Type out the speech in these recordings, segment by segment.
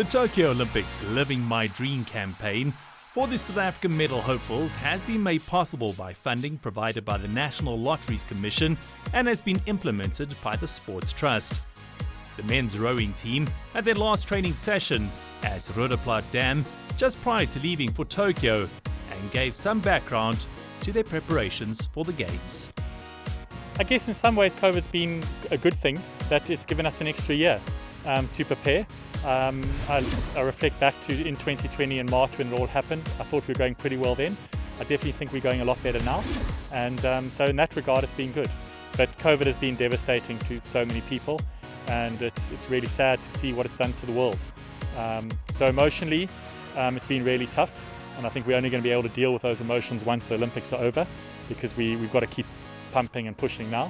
The Tokyo Olympics Living My Dream campaign for the South African medal hopefuls has been made possible by funding provided by the National Lotteries Commission and has been implemented by the Sports Trust. The men's rowing team had their last training session at Roodeplaat Dam just prior to leaving for Tokyo and gave some background to their preparations for the Games. I guess in some ways COVID's been a good thing, that it's given us an extra year to prepare. I reflect back to in 2020 in March when it all happened. I thought we were going pretty well then. I definitely think we're going a lot better now, and so in that regard it's been good. But COVID has been devastating to so many people, and it's really sad to see what it's done to the world. So emotionally it's been really tough, and I think we're only going to be able to deal with those emotions once the Olympics are over, because we've got to keep pumping and pushing now.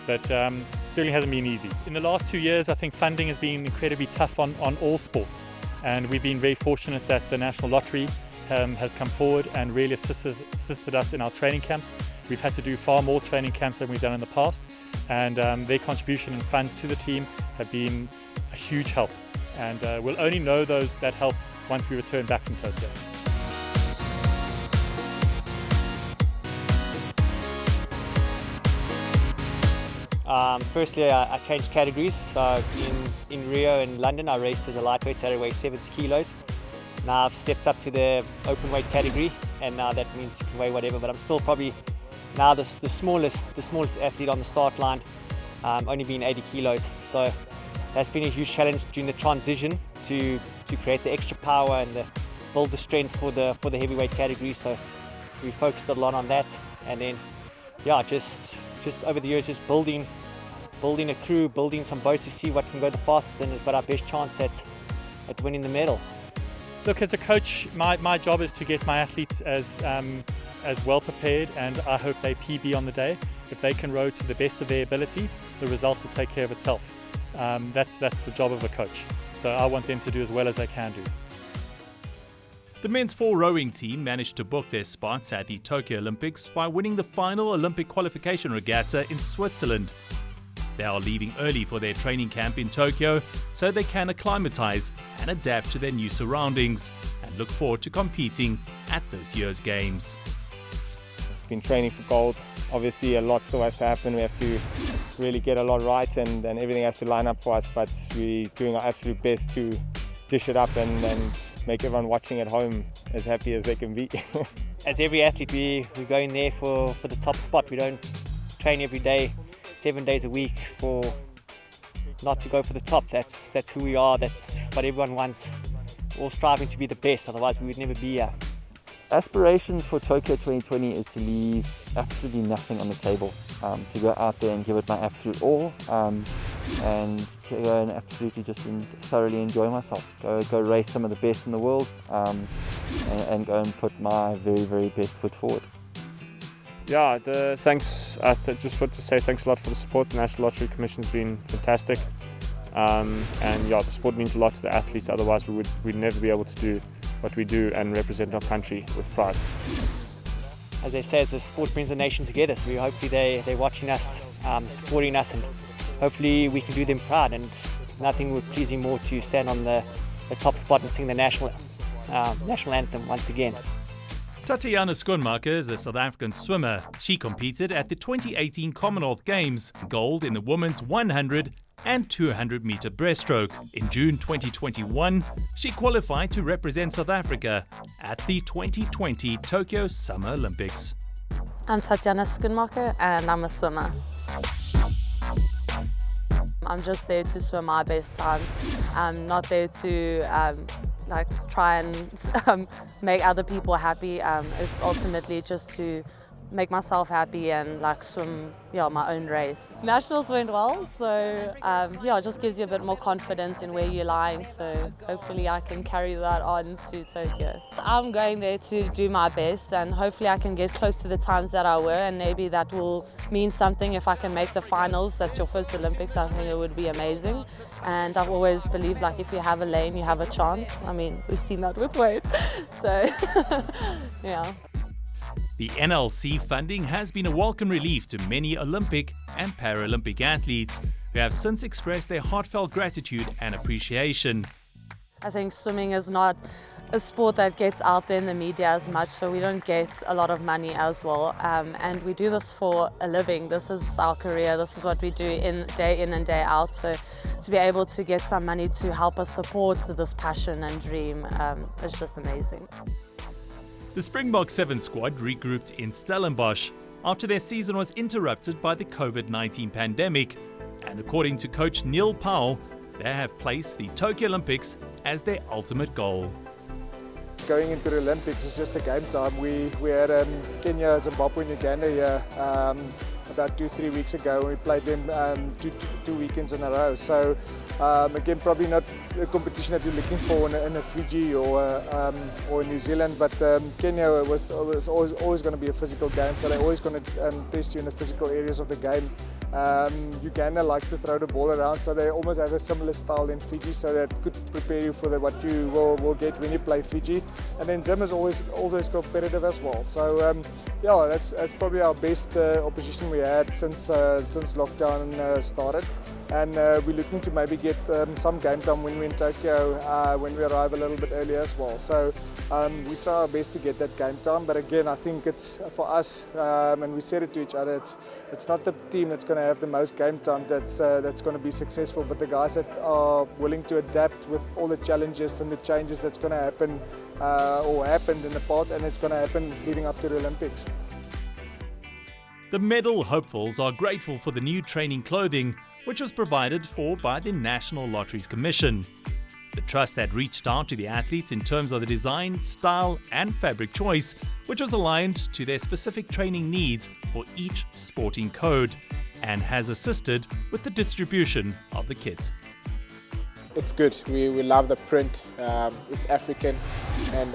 But certainly hasn't been easy. In the last 2 years, I think funding has been incredibly tough on all sports, and we've been very fortunate that the National Lottery has come forward and really assisted us in our training camps. We've had to do far more training camps than we've done in the past, and their contribution and funds to the team have been a huge help, and we'll only know that help once we return back from Tokyo. Firstly, I changed categories. So in Rio and London, I raced as a lightweight, so I weigh 70 kilos. Now I've stepped up to the open weight category, and now that means you can weigh whatever. But I'm still probably now the smallest athlete on the start line, only being 80 kilos. So that's been a huge challenge during the transition to create the extra power and build the strength for the heavyweight category. So we focused a lot on that, and then just over the years, just building a crew, building some boats to see what can go the fastest, and it's got our best chance at winning the medal. Look, as a coach, my job is to get my athletes as well prepared, and I hope they PB on the day. If they can row to the best of their ability, the result will take care of itself. That's the job of a coach. So I want them to do as well as they can do. The men's 4 rowing team managed to book their spots at the Tokyo Olympics by winning the final Olympic qualification regatta in Switzerland. They are leaving early for their training camp in Tokyo so they can acclimatize and adapt to their new surroundings and look forward to competing at this year's Games. It's been training for gold. Obviously a lot still has to happen. We have to really get a lot right, and everything has to line up for us, but we're doing our absolute best to dish it up and make everyone watching at home as happy as they can be. As every athlete, we're going there for the top spot. We don't train every day, 7 days a week, for not to go for the top. That's who we are. That's what everyone wants. We're all striving to be the best, otherwise we would never be here. Aspirations for Tokyo 2020 is to leave absolutely nothing on the table, to go out there and give it my absolute all, and to go and absolutely just thoroughly enjoy myself. Go race some of the best in the world, and go and put my very, very best foot forward. Yeah, thanks. I just want to say thanks a lot for the support. The National Lottery Commission has been fantastic, and the sport means a lot to the athletes. Otherwise, we'd never be able to do what we do and represent our country with pride. As they say, the sport brings the nation together. So hopefully they're watching us, supporting us, and hopefully we can do them proud. And nothing would please me more to stand on the top spot and sing the national anthem once again. Tatiana Schoenmaker is a South African swimmer. She competed at the 2018 Commonwealth Games, gold in the women's 100 and 200 meter breaststroke. In June 2021, she qualified to represent South Africa at the 2020 Tokyo Summer Olympics. I'm Tatiana Schoenmaker and I'm a swimmer. I'm just there to swim my best times. I'm not there to try and make other people happy. It's ultimately just to make myself happy and swim my own race. Nationals went well, so it just gives you a bit more confidence in where you're lying, so hopefully I can carry that on to Tokyo. I'm going there to do my best, and hopefully I can get close to the times that I were, and maybe that will mean something if I can make the finals at your first Olympics. I think it would be amazing, and I've always believed if you have a lane you have a chance. I mean, we've seen that with Wade, so yeah. The NLC funding has been a welcome relief to many Olympic and Paralympic athletes who have since expressed their heartfelt gratitude and appreciation. I think swimming is not a sport that gets out there in the media as much, so we don't get a lot of money as well. And we do this for a living. This is our career. This is what we do day in and day out. So to be able to get some money to help us support this passion and dream, it's just amazing. The Springbok 7 squad regrouped in Stellenbosch after their season was interrupted by the COVID-19 pandemic. And according to coach Neil Powell, they have placed the Tokyo Olympics as their ultimate goal. Going into the Olympics is just a game time. We had Kenya, Zimbabwe and Uganda here about 2-3 weeks ago, and we played them two weekends in a row. So again, probably not the competition that you're looking for in a Fiji or New Zealand, but Kenya was always going to be a physical game, so they're always going to test you in the physical areas of the game. Uganda likes to throw the ball around, so they almost have a similar style in Fiji, so that could prepare you for what you will get when you play Fiji. And then Zim is always competitive as well. So yeah, that's probably our best opposition we had since lockdown started. And we're looking to maybe get some game time when we're in Tokyo, when we arrive a little bit earlier as well. So we try our best to get that game time, but again, I think it's for us, and we said it to each other, it's not the team that's going to have the most game time that's going to be successful, but the guys that are willing to adapt with all the challenges and the changes that's going to happen or happened in the past, and it's going to happen leading up to the Olympics. The medal hopefuls are grateful for the new training clothing, which was provided for by the National Lotteries Commission. The trust had reached out to the athletes in terms of the design, style and fabric choice, which was aligned to their specific training needs for each sporting code, and has assisted with the distribution of the kit. It's good. We love the print. It's African, and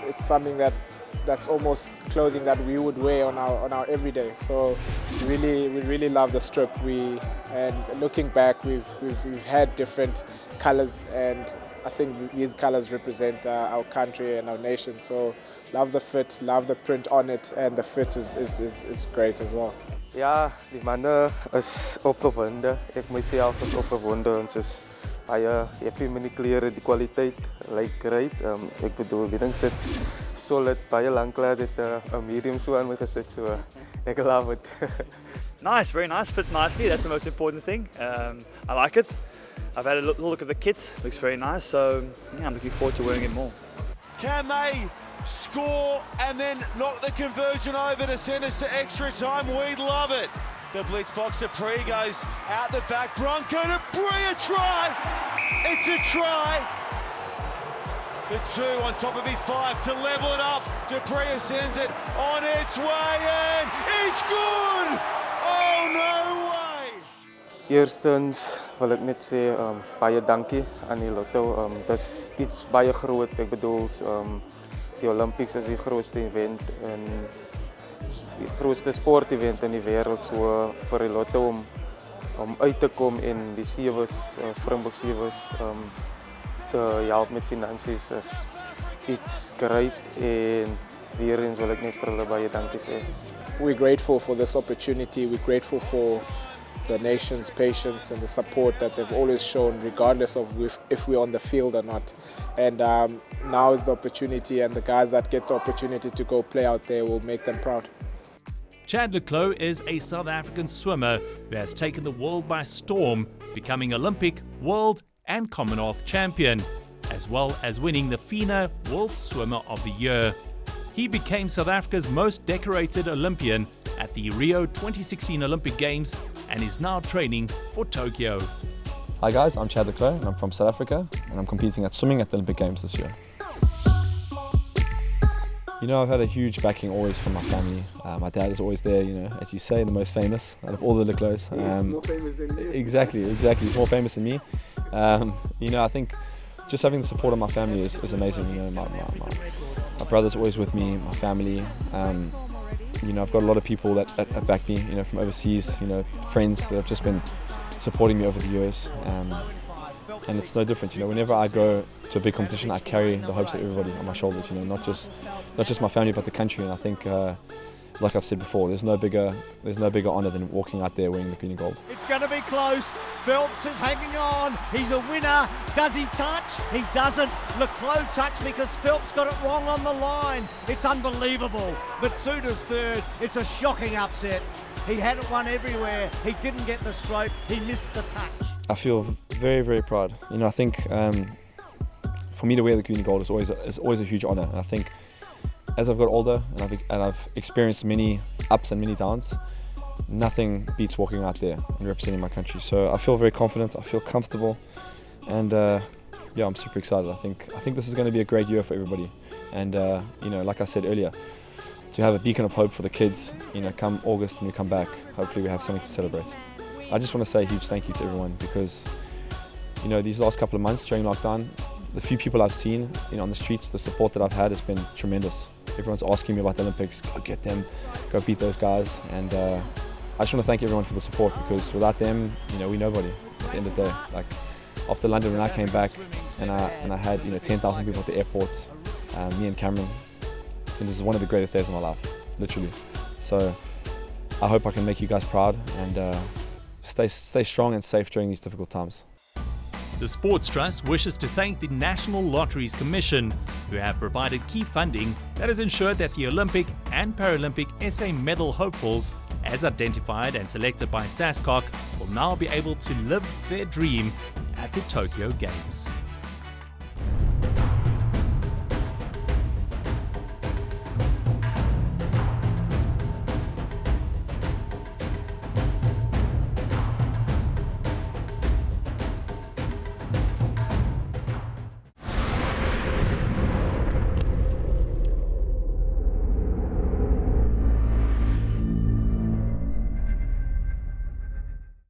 it's something that's almost clothing that we would wear on our everyday. So we really love the strip. And looking back, we've had different colors, and I think these colors represent our country and our nation. So love the fit, love the print on it, and the fit is great as well. Ja, die manne is opgewonde. Ek myself is opgewonde. Ons is baie happy met die klere, die kwaliteit lyk great. Ek bedoel, die ding sit solid, baie lank klaar het 'n medium so aan my gesit, so ek love it. Nice, very nice, fits nicely, that's the most important thing. I like it. I've had a look at the kit, looks very nice, so yeah, I'm looking forward to wearing it more. Can they score and then knock the conversion over to send us to extra time? We'd love it. The Blitz boxer Pre goes out the back. Bronco to Pre, a try. It's a try. The 2 on top of his 5 to level it up. Dupree sends it on its way in. It's good. Oh, no way. Eerstens wil ek net sê baie dankie aan die Lotto. Dis iets baie groot. Ek bedoel die Olympics is die grootste event en die grootste sport-event in die wêreld, so vir die Lotto om uit te kom en die sewes, Springbok sewes te help met finansies is iets great, en weer eens wil ek net vir hulle baie dankie sê. We're grateful for this opportunity. We're grateful for the nation's patience and the support that they've always shown, regardless of if we're on the field or not. And now is the opportunity, and the guys that get the opportunity to go play out there will make them proud. Clos is a South African swimmer who has taken the world by storm, becoming Olympic, World and Commonwealth champion, as well as winning the FINA World Swimmer of the Year. He became South Africa's most decorated Olympian at the Rio 2016 Olympic Games and is now training for Tokyo. Hi guys, I'm Clos and I'm from South Africa and I'm competing at swimming at the Olympic Games this year. You know, I've had a huge backing always from my family. My dad is always there, you know, as you say, the most famous out of all the Clos. He's more famous than you. Exactly. He's more famous than me. You know, I think just having the support of my family is amazing. You know, my brother's always with me, my family. You know, I've got a lot of people that back me, you know, from overseas, you know, friends that have just been supporting me over the years. And it's no different, you know, whenever I go to a big competition, I carry the hopes of everybody on my shoulders, you know, not just my family, but the country. And I think like I've said before, there's no bigger honour than walking out there wearing the green and gold. It's going to be close. Phelps is hanging on. He's a winner. Does he touch? He doesn't. Clos touched because Phelps got it wrong on the line. It's unbelievable. Matsuta's third. It's a shocking upset. He had it won everywhere. He didn't get the stroke. He missed the touch. I feel very, very proud. You know, I think for me to wear the green and gold is always a huge honour. And I think as I've got older and I've experienced many ups and many downs, nothing beats walking out there and representing my country. So I feel very confident, I feel comfortable, and yeah, I'm super excited. I think this is going to be a great year for everybody. And you know, like I said earlier, to have a beacon of hope for the kids, you know, come August when we come back, hopefully we have something to celebrate. I just want to say a huge thank you to everyone, because you know, these last couple of months during lockdown, the few people I've seen, you know, on the streets, the support that I've had has been tremendous. Everyone's asking me about the Olympics, go get them, go beat those guys, and I just want to thank everyone for the support, because without them, you know, we're nobody at the end of the day. Like after London, when I came back and I had, you know, 10,000 people at the airport, me and Cameron, and this is one of the greatest days of my life, literally. So I hope I can make you guys proud, and stay strong and safe during these difficult times. The Sports Trust wishes to thank the National Lotteries Commission, who have provided key funding that has ensured that the Olympic and Paralympic SA medal hopefuls, as identified and selected by SASCOC, will now be able to live their dream at the Tokyo Games.